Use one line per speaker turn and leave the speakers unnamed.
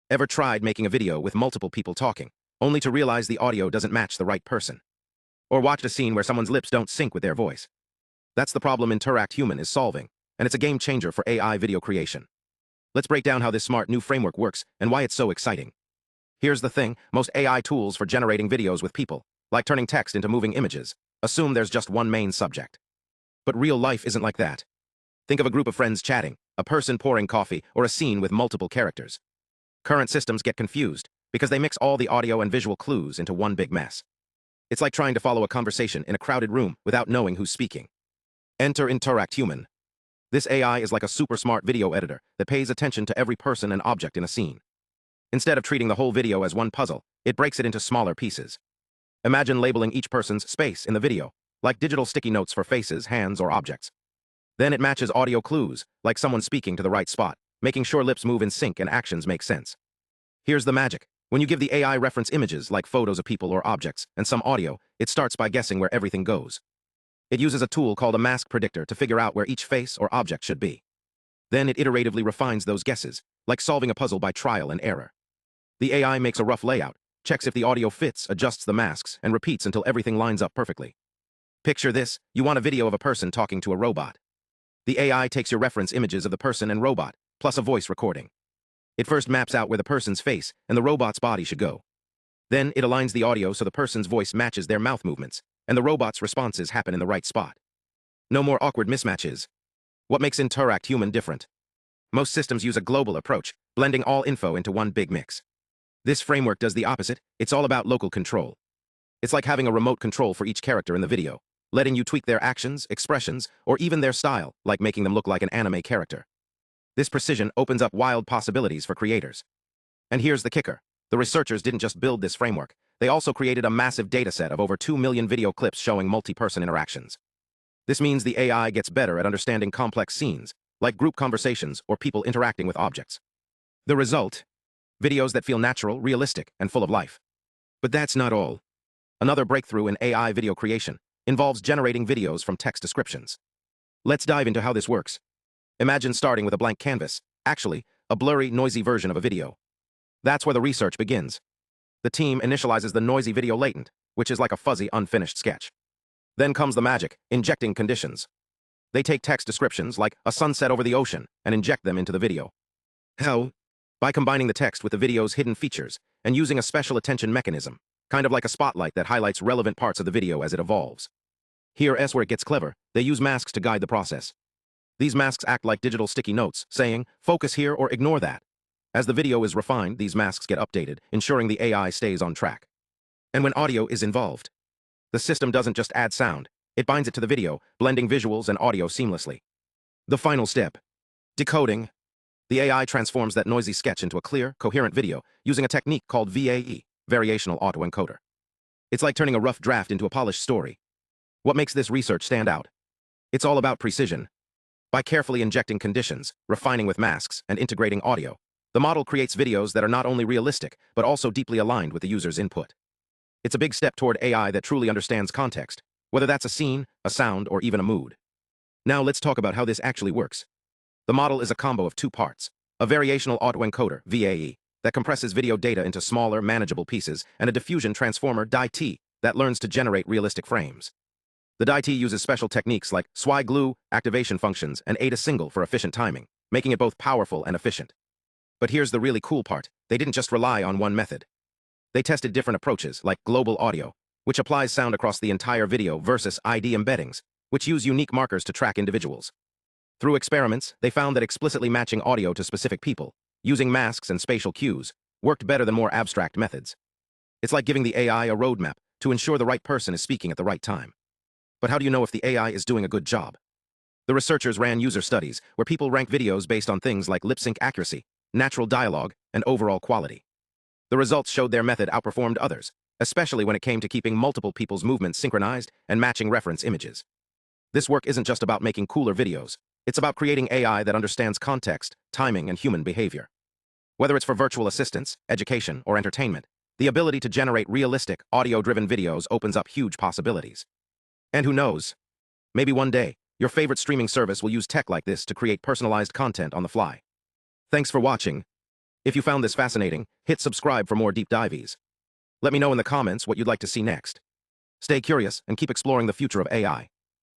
Ever tried making a video with multiple people talking, only to realize the audio doesn't match the right person? Or watched a scene where someone's lips don't sync with their voice? That's the problem InterActHuman is solving, and it's a game changer for AI video creation. Let's break down how this smart new framework works and why it's so exciting. Here's the thing, most AI tools for generating videos with people, like turning text into moving images, assume there's just one main subject. But real life isn't like that. Think of a group of friends chatting, a person pouring coffee, or a scene with multiple characters. Current systems get confused because they mix all the audio and visual clues into one big mess. It's like trying to follow a conversation in a crowded room without knowing who's speaking. Enter InterActHuman. This AI is like a super smart video editor that pays attention to every person and object in a scene. Instead of treating the whole video as one puzzle, it breaks it into smaller pieces. Imagine labeling each person's space in the video, like digital sticky notes for faces, hands, or objects. Then it matches audio clues, like someone speaking to the right spot, making sure lips move in sync and actions make sense. Here's the magic. When you give the AI reference images, like photos of people or objects, and some audio, it starts by guessing where everything goes. It uses a tool called a mask predictor to figure out where each face or object should be. Then it iteratively refines those guesses, like solving a puzzle by trial and error. The AI makes a rough layout, checks if the audio fits, adjusts the masks, and repeats until everything lines up perfectly. Picture this, you want a video of a person talking to a robot. The AI takes your reference images of the person and robot, plus a voice recording. It first maps out where the person's face and the robot's body should go. Then it aligns the audio so the person's voice matches their mouth movements, and the robot's responses happen in the right spot. No more awkward mismatches. What makes InterActHuman different? Most systems use a global approach, blending all info into one big mix. This framework does the opposite. It's all about local control. It's like having a remote control for each character in the video, letting you tweak their actions, expressions, or even their style, like making them look like an anime character. This precision opens up wild possibilities for creators. And here's the kicker. The researchers didn't just build this framework. They also created a massive dataset of over 2 million video clips showing multi-person interactions. This means the AI gets better at understanding complex scenes, like group conversations or people interacting with objects. The result? Videos that feel natural, realistic, and full of life. But that's not all. Another breakthrough in AI video creation involves generating videos from text descriptions. Let's dive into how this works. Imagine starting with a blank canvas, actually, a blurry, noisy version of a video. That's where the research begins. The team initializes the noisy video latent, which is like a fuzzy, unfinished sketch. Then comes the magic, injecting conditions. They take text descriptions like a sunset over the ocean and inject them into the video. How? By combining the text with the video's hidden features and using a special attention mechanism, kind of like a spotlight that highlights relevant parts of the video as it evolves. Here's where it gets clever. They use masks to guide the process. These masks act like digital sticky notes, saying, focus here or ignore that. As the video is refined, these masks get updated, ensuring the AI stays on track. And when audio is involved, the system doesn't just add sound, it binds it to the video, blending visuals and audio seamlessly. The final step. Decoding. The AI transforms that noisy sketch into a clear, coherent video using a technique called VAE, variational autoencoder. It's like turning a rough draft into a polished story. What makes this research stand out? It's all about precision. By carefully injecting conditions, refining with masks, and integrating audio, the model creates videos that are not only realistic, but also deeply aligned with the user's input. It's a big step toward AI that truly understands context, whether that's a scene, a sound, or even a mood. Now let's talk about how this actually works. The model is a combo of two parts, a variational autoencoder, VAE, that compresses video data into smaller, manageable pieces, and a diffusion transformer, DiT, that learns to generate realistic frames. The DiT uses special techniques like SWI-glue, activation functions, and ADA-single for efficient timing, making it both powerful and efficient. But here's the really cool part. They didn't just rely on one method. They tested different approaches, like global audio, which applies sound across the entire video, versus ID embeddings, which use unique markers to track individuals. Through experiments, they found that explicitly matching audio to specific people, using masks and spatial cues, worked better than more abstract methods. It's like giving the AI a roadmap to ensure the right person is speaking at the right time. But how do you know if the AI is doing a good job? The researchers ran user studies where people ranked videos based on things like lip sync accuracy, natural dialogue, and overall quality. The results showed their method outperformed others, especially when it came to keeping multiple people's movements synchronized and matching reference images. This work isn't just about making cooler videos. It's about creating AI that understands context, timing, and human behavior. Whether it's for virtual assistants, education, or entertainment, the ability to generate realistic, audio-driven videos opens up huge possibilities. And who knows? Maybe one day, your favorite streaming service will use tech like this to create personalized content on the fly. Thanks for watching. If you found this fascinating, hit subscribe for more deep dives. Let me know in the comments what you'd like to see next. Stay curious and keep exploring the future of AI.